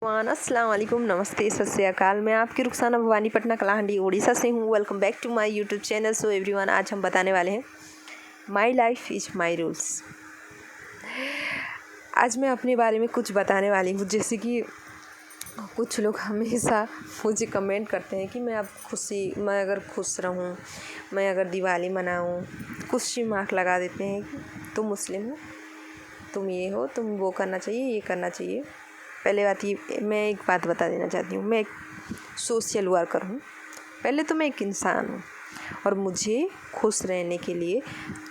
अस्सलाम वालेकुम, नमस्ते, सत श्री अकाल। मैं आपकी रुखसाना भवानी पटना कलाहंडी उड़ीसा से हूँ। Welcome back to my YouTube channel. So everyone, आज हम बताने वाले हैं my life is my rules. आज मैं अपने बारे में कुछ बताने वाली हूँ। जैसे कि कुछ लोग हमेशा मुझे कमेंट करते हैं कि मैं अगर खुश रहूँ, मैं अगर दिवाली मनाऊँ, कुछ मार्क लगा देते हैं कि तुम मुस्लिम हो, तुम ये हो, तुम वो करना चाहिए, ये करना चाहिए। पहले बात ये, मैं एक बात बता देना चाहती हूँ, मैं एक सोशल वर्कर हूँ। पहले तो मैं एक इंसान हूँ और मुझे खुश रहने के लिए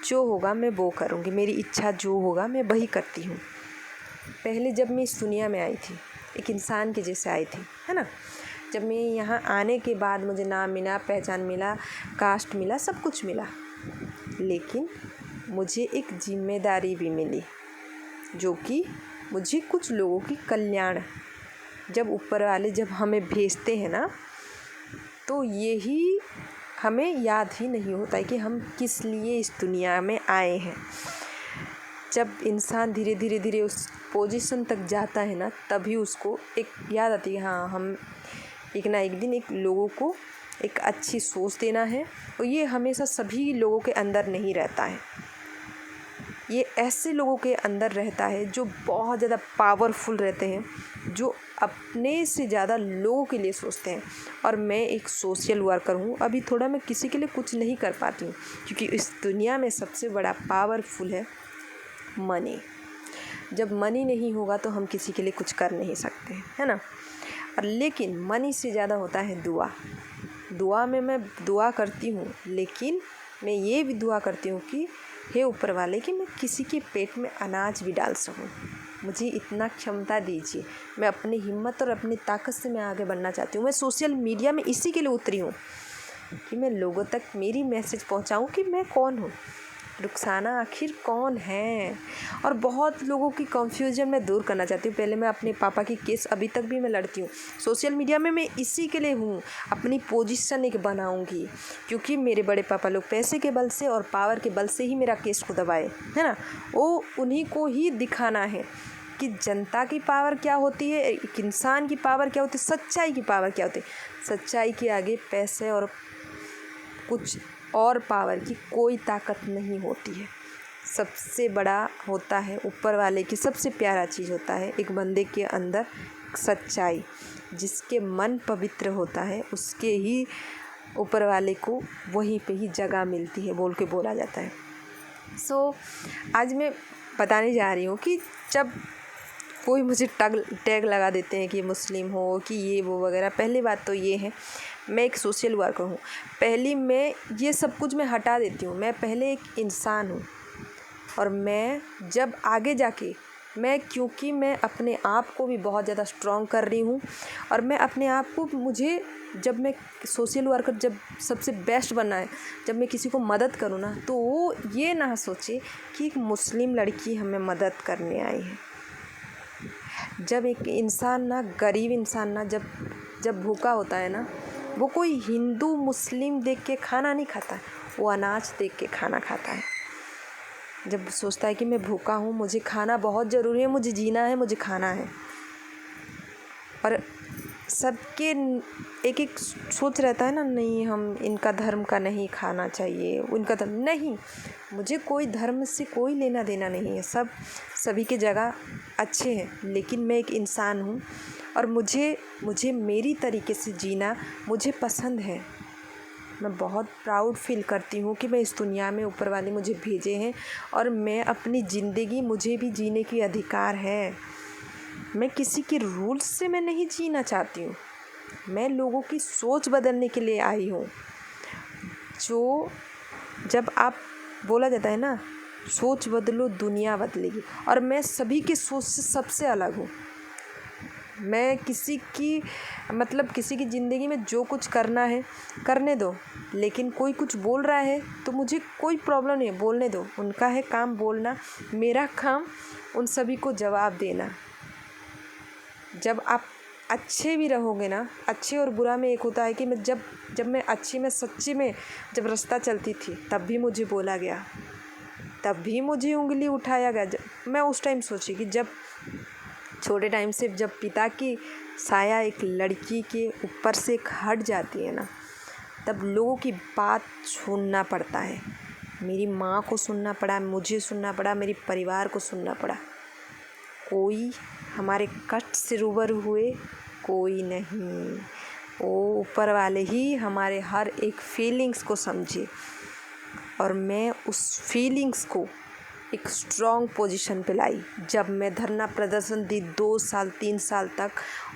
जो होगा मैं वो करूँगी। मेरी इच्छा जो होगा मैं वही करती हूँ। पहले जब मैं इस दुनिया में आई थी, एक इंसान के जैसे आई थी, है ना। जब मैं यहाँ आने के बाद मुझे नाम मिला, पहचान मिला, कास्ट मिला, सब कुछ मिला, लेकिन मुझे एक जिम्मेदारी भी मिली, जो कि मुझे कुछ लोगों की कल्याण। जब ऊपर वाले जब हमें भेजते हैं ना, तो यही हमें याद ही नहीं होता है कि हम किस लिए इस दुनिया में आए हैं। जब इंसान धीरे धीरे उस पोजीशन तक जाता है ना, तभी उसको एक याद आती है, हाँ, हम एक ना एक दिन एक लोगों को एक अच्छी सोच देना है। और ये हमेशा सभी लोगों के अंदर नहीं रहता है, ये ऐसे लोगों के अंदर रहता है जो बहुत ज़्यादा पावरफुल रहते हैं, जो अपने से ज़्यादा लोगों के लिए सोचते हैं। और मैं एक सोशल वर्कर हूँ। अभी थोड़ा मैं किसी के लिए कुछ नहीं कर पाती हूँ, क्योंकि इस दुनिया में सबसे बड़ा पावरफुल है मनी। जब मनी नहीं होगा तो हम किसी के लिए कुछ कर नहीं सकते, है ना। और लेकिन मनी से ज़्यादा होता है दुआ। दुआ में मैं दुआ करती हूँ, लेकिन मैं ये भी दुआ करती हूँ कि हे ऊपर वाले, कि मैं किसी के पेट में अनाज भी डाल सकूँ। मुझे इतना क्षमता दीजिए। मैं अपनी हिम्मत और अपनी ताकत से मैं आगे बढ़ना चाहती हूँ। मैं सोशल मीडिया में इसी के लिए उतरी हूँ कि मैं लोगों तक मेरी मैसेज पहुँचाऊँ कि मैं कौन हूँ, रुखसाना आखिर कौन है। और बहुत लोगों की कंफ्यूजन मैं दूर करना चाहती हूँ। पहले मैं अपने पापा की केस अभी तक भी मैं लड़ती हूँ। सोशल मीडिया में मैं इसी के लिए हूँ, अपनी पोजीशन एक बनाऊँगी, क्योंकि मेरे बड़े पापा लोग पैसे के बल से और पावर के बल से ही मेरा केस को दबाए, है ना। वो उन्हीं को ही दिखाना है कि जनता की पावर क्या होती है, एक इंसान की पावर क्या होती है, सच्चाई की पावर क्या होती है। सच्चाई के आगे पैसे और कुछ और पावर की कोई ताकत नहीं होती है। सबसे बड़ा होता है ऊपर वाले की, सबसे प्यारा चीज़ होता है एक बंदे के अंदर सच्चाई। जिसके मन पवित्र होता है उसके ही ऊपर वाले को वहीं पे ही जगह मिलती है, बोल के बोला जाता है। आज मैं बताने जा रही हूँ कि जब कोई मुझे टैग लगा देते हैं कि मुस्लिम हो, कि ये वो वगैरह, पहली बात तो ये है, मैं एक सोशल वर्कर हूँ। पहली मैं ये सब कुछ मैं हटा देती हूँ। मैं पहले एक इंसान हूँ, और मैं जब आगे जाके क्योंकि मैं अपने आप को भी बहुत ज़्यादा स्ट्रॉन्ग कर रही हूँ, और मैं अपने आप को, मुझे जब मैं सोशल वर्कर जब सबसे बेस्ट बनना है, जब मैं किसी को मदद करूँ ना, तो वो ये ना सोचे कि एक मुस्लिम लड़की हमें मदद करने आई है। जब एक इंसान ना, गरीब इंसान ना, जब भूखा होता है ना, वो कोई हिंदू मुस्लिम देख के खाना नहीं खाता, वो अनाज देख के खाना खाता है। जब सोचता है कि मैं भूखा हूँ, मुझे खाना बहुत ज़रूरी है, मुझे जीना है, मुझे खाना है। और सबके एक एक सोच रहता है ना, नहीं हम इनका धर्म का नहीं खाना चाहिए, उनका धर्म नहीं। मुझे कोई धर्म से कोई लेना देना नहीं है, सब सभी के जगह अच्छे हैं, लेकिन मैं एक इंसान हूँ और मुझे मेरी तरीके से जीना मुझे पसंद है। मैं बहुत प्राउड फील करती हूँ कि मैं इस दुनिया में ऊपर वाले मुझे भेजे हैं, और मैं अपनी ज़िंदगी, मुझे भी जीने की अधिकार है। मैं किसी के रूल्स से मैं नहीं जीना चाहती हूँ, मैं लोगों की सोच बदलने के लिए आई हूँ। जब आप बोला जाता है ना, सोच बदलो दुनिया बदलेगी, और मैं सभी की सोच से सबसे अलग हूँ। मैं किसी की ज़िंदगी में जो कुछ करना है करने दो, लेकिन कोई कुछ बोल रहा है तो मुझे कोई प्रॉब्लम नहीं है, बोलने दो। उनका है काम बोलना, मेरा काम उन सभी को जवाब देना। जब आप अच्छे भी रहोगे ना, अच्छे और बुरा में एक होता है कि जब मैं अच्छी में सच्ची में जब रास्ता चलती थी, तब भी मुझे बोला गया, तब भी मुझे उंगली उठाया गया। मैं उस टाइम सोची कि छोटे टाइम से जब पिता की साया एक लड़की के ऊपर से हट जाती है ना, तब लोगों की बात सुनना पड़ता है। मेरी माँ को सुनना पड़ा, मुझे सुनना पड़ा, मेरे परिवार को सुनना पड़ा। कोई हमारे कष्ट से रूबरू हुए, कोई नहीं। वो ऊपर वाले ही हमारे हर एक फीलिंग्स को समझे, और मैं उस फीलिंग्स को एक स्ट्रॉन्ग पोजीशन पे लाई। जब मैं धरना प्रदर्शन दी 2 साल 3 साल तक,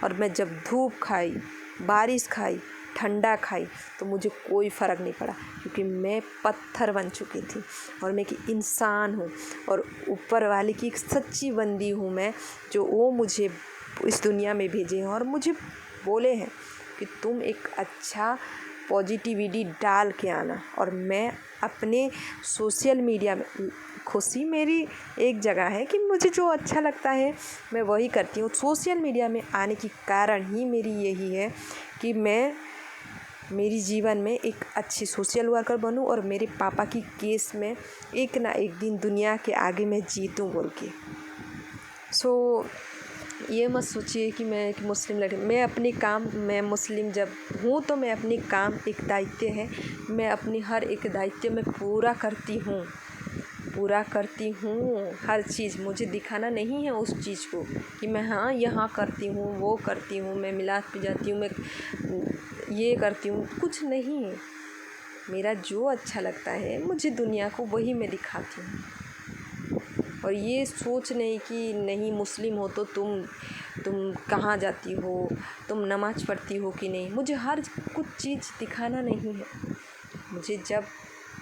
और मैं जब धूप खाई, बारिश खाई, ठंडा खाई, तो मुझे कोई फ़र्क नहीं पड़ा, क्योंकि मैं पत्थर बन चुकी थी और मैं एक इंसान हूँ, और ऊपर वाले की एक सच्ची बंदी हूँ मैं, जो वो मुझे इस दुनिया में भेजे हैं और मुझे बोले हैं कि तुम एक अच्छा पॉजिटिविटी डाल के आना। और मैं अपने सोशल मीडिया में, खुशी मेरी एक जगह है कि मुझे जो अच्छा लगता है मैं वही करती हूँ। सोशल मीडिया में आने की कारण ही मेरी यही है कि मैं मेरी जीवन में एक अच्छी सोशल वर्कर बनूं और मेरे पापा की केस में एक ना एक दिन दुनिया के आगे मैं जीतूं बोल के। ये मत सोचिए कि मैं एक मुस्लिम लड़की, मैं अपने काम, मैं मुस्लिम जब हूँ तो मैं अपने काम एक दायित्व है, मैं अपनी हर एक दायित्व में पूरा करती हूँ। हर चीज़ मुझे दिखाना नहीं है उस चीज़ को कि मैं हाँ यहाँ करती हूँ, वो करती हूँ, मैं मिलाद पे जाती हूँ, मैं ये करती हूँ, कुछ नहीं। मेरा जो अच्छा लगता है मुझे दुनिया को वही मैं दिखाती हूँ। और ये सोच नहीं कि नहीं मुस्लिम हो तो तुम कहाँ जाती हो, तुम नमाज़ पढ़ती हो कि नहीं। मुझे हर कुछ चीज़ दिखाना नहीं है। मुझे जब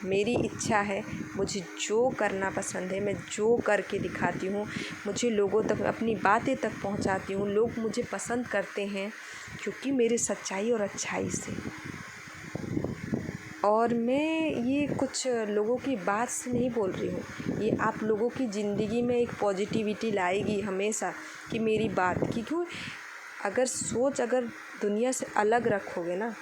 मेरी इच्छा है, मुझे जो करना पसंद है, मैं जो करके दिखाती हूँ। मुझे लोगों तक अपनी बातें तक पहुँचाती हूँ। लोग मुझे पसंद करते हैं क्योंकि मेरी सच्चाई और अच्छाई से। और मैं ये कुछ लोगों की बात से नहीं बोल रही हूँ, ये आप लोगों की ज़िंदगी में एक पॉजिटिविटी लाएगी हमेशा कि मेरी बात की। क्यों, अगर दुनिया से अलग रखोगे ना,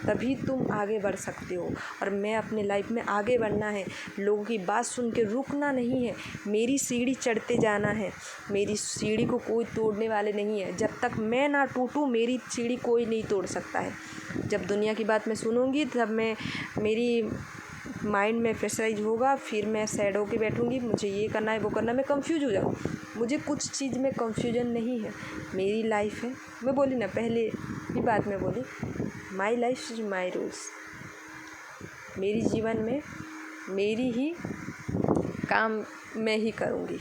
तभी तुम आगे बढ़ सकते हो। और मैं अपने लाइफ में आगे बढ़ना है, लोगों की बात सुन के रुकना नहीं है, मेरी सीढ़ी चढ़ते जाना है। मेरी सीढ़ी को कोई तोड़ने वाले नहीं है। जब तक मैं ना टूटूँ, मेरी सीढ़ी कोई नहीं तोड़ सकता है। जब दुनिया की बात मैं सुनूंगी, तब मेरी माइंड में प्रेशराइज होगा, फिर मैं सैड होके बैठूंगी, मुझे ये करना है, वो करना है, मैं कंफ्यूज हो जाऊँ। मुझे कुछ चीज़ में कंफ्यूजन नहीं है, मेरी लाइफ है। मैं बोली ना, पहले ही बात में बोली, my life is my rules. मेरी जीवन में मेरी ही काम मैं ही करूँगी,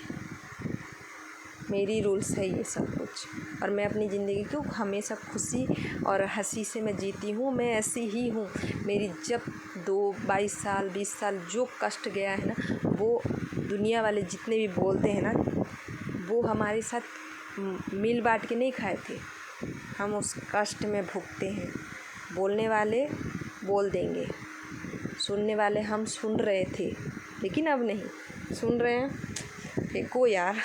मेरी रूल्स है ये सब कुछ। और मैं अपनी ज़िंदगी को हमेशा खुशी और हंसी से मैं जीती हूँ। मैं ऐसी ही हूँ। मेरी जब 22 साल 20 साल जो कष्ट गया है ना, वो दुनिया वाले जितने भी बोलते हैं ना, वो हमारे साथ मिल बांट के नहीं खाए थे। हम उस कष्ट में भुगते हैं। बोलने वाले बोल देंगे, सुनने वाले हम सुन रहे थे, लेकिन अब नहीं सुन रहे हैं। फेंको यार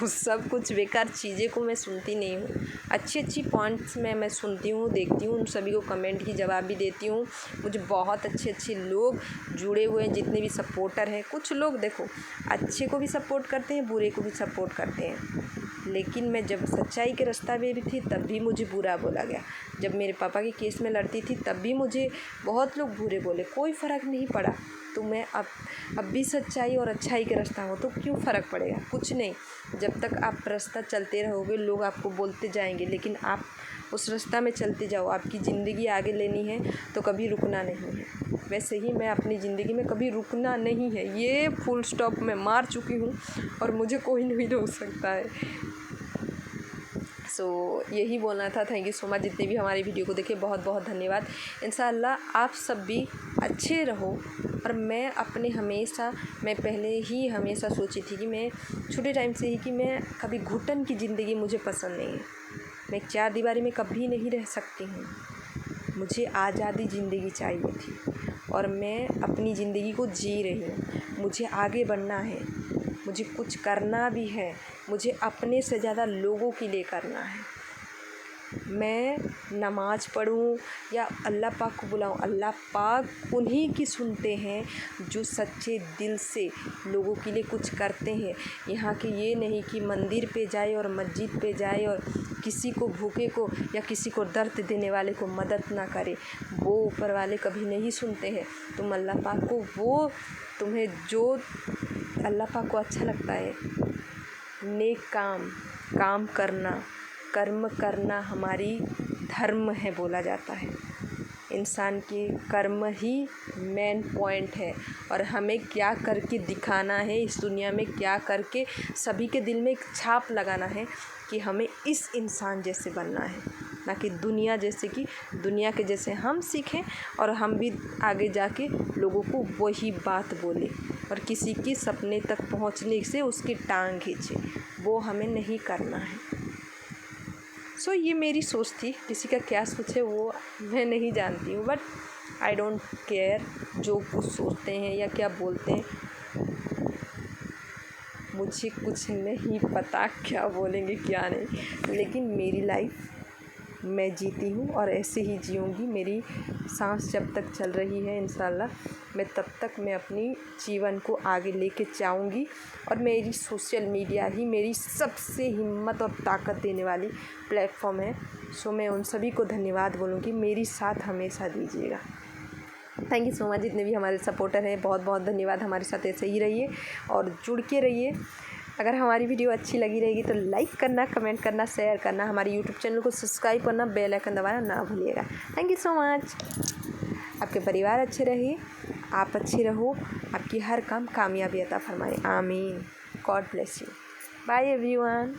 उस सब कुछ बेकार चीज़ें को मैं सुनती नहीं हूँ। अच्छी पॉइंट्स में मैं सुनती हूँ, देखती हूँ, उन सभी को कमेंट की जवाब भी देती हूँ। मुझे बहुत अच्छे लोग जुड़े हुए हैं, जितने भी सपोर्टर हैं। कुछ लोग देखो अच्छे को भी सपोर्ट करते हैं, बुरे को भी सपोर्ट करते हैं, लेकिन मैं जब सच्चाई के रास्ता में भी थी तब भी मुझे बुरा बोला गया। जब मेरे पापा के केस में लड़ती थी तब भी मुझे बहुत लोग बुरे बोले, कोई फ़र्क नहीं पड़ा। तो मैं अब भी सच्चाई और अच्छाई के रास्ता हो तो क्यों फ़र्क पड़ेगा, कुछ नहीं। जब तक आप रास्ता चलते रहोगे, लोग आपको बोलते जाएंगे, लेकिन आप उस रास्ता में चलते जाओ। आपकी ज़िंदगी आगे लेनी है तो कभी रुकना नहीं है। वैसे ही मैं अपनी ज़िंदगी में कभी रुकना नहीं है, ये फुल स्टॉप मैं मार चुकी हूँ और मुझे कोई नहीं रोक सकता है। यही बोलना था। थैंक यू सो मच जितने भी हमारी वीडियो को देखे, बहुत बहुत धन्यवाद। इंशाल्लाह आप सब भी अच्छे रहो। और मैं पहले ही हमेशा सोची थी कि मैं छोटे टाइम से ही कि मैं कभी घुटन की ज़िंदगी मुझे पसंद नहीं है। मैं 4 दीवारी में कभी नहीं रह सकती हूँ। मुझे आज़ादी ज़िंदगी चाहिए थी और मैं अपनी ज़िंदगी को जी रही हूँ। मुझे आगे बढ़ना है, मुझे कुछ करना भी है, मुझे अपने से ज़्यादा लोगों के लिए करना है। मैं नमाज़ पढ़ूँ या अल्लाह पाक को बुलाऊँ, अल्लाह पाक उन्हीं की सुनते हैं जो सच्चे दिल से लोगों के लिए कुछ करते हैं। यहाँ के ये नहीं कि मंदिर पे जाए और मस्जिद पे जाए और किसी को भूखे को या किसी को दर्द देने वाले को मदद ना करे, वो ऊपर वाले कभी नहीं सुनते हैं। तुम अल्लाह पाक को वो तुम्हें जो अल्लाह पाक को अच्छा लगता है, नेक काम करना, कर्म करना हमारी धर्म है बोला जाता है। इंसान के कर्म ही मेन पॉइंट है और हमें क्या करके दिखाना है इस दुनिया में, क्या करके सभी के दिल में एक छाप लगाना है कि हमें इस इंसान जैसे बनना है, ना कि दुनिया जैसे कि दुनिया के जैसे हम सीखें और हम भी आगे जाके लोगों को वही बात बोले और किसी की सपने तक पहुंचने से उसकी टांग खींचे, वो हमें नहीं करना है। सो ये मेरी सोच थी, किसी का क्या सोच है वो मैं नहीं जानती हूँ, बट आई डोंट केयर जो कुछ सोचते हैं या क्या बोलते हैं, मुझे कुछ नहीं पता क्या बोलेंगे क्या नहीं, लेकिन मेरी लाइफ मैं जीती हूँ और ऐसे ही जीऊँगी। मेरी सांस जब तक चल रही है इंशाल्लाह मैं तब तक मैं अपनी जीवन को आगे लेके जाऊँगी और मेरी सोशल मीडिया ही मेरी सबसे हिम्मत और ताकत देने वाली प्लेटफॉर्म है। सो मैं उन सभी को धन्यवाद बोलूँगी, मेरी साथ हमेशा दीजिएगा। थैंक यू सो मच, जितने भी हमारे सपोर्टर हैं बहुत बहुत धन्यवाद। हमारे साथ ऐसे ही रहिए और जुड़ के रहिए। अगर हमारी वीडियो अच्छी लगी रहेगी तो लाइक करना, कमेंट करना, शेयर करना, हमारे यूट्यूब चैनल को सब्सक्राइब करना, बेल आइकन दबाना ना भूलिएगा। Thank you so much. आपके परिवार अच्छे रहिए, आप अच्छे रहो, आपकी हर काम कामयाबी अता फरमाए। आमीन। God bless you. Bye everyone.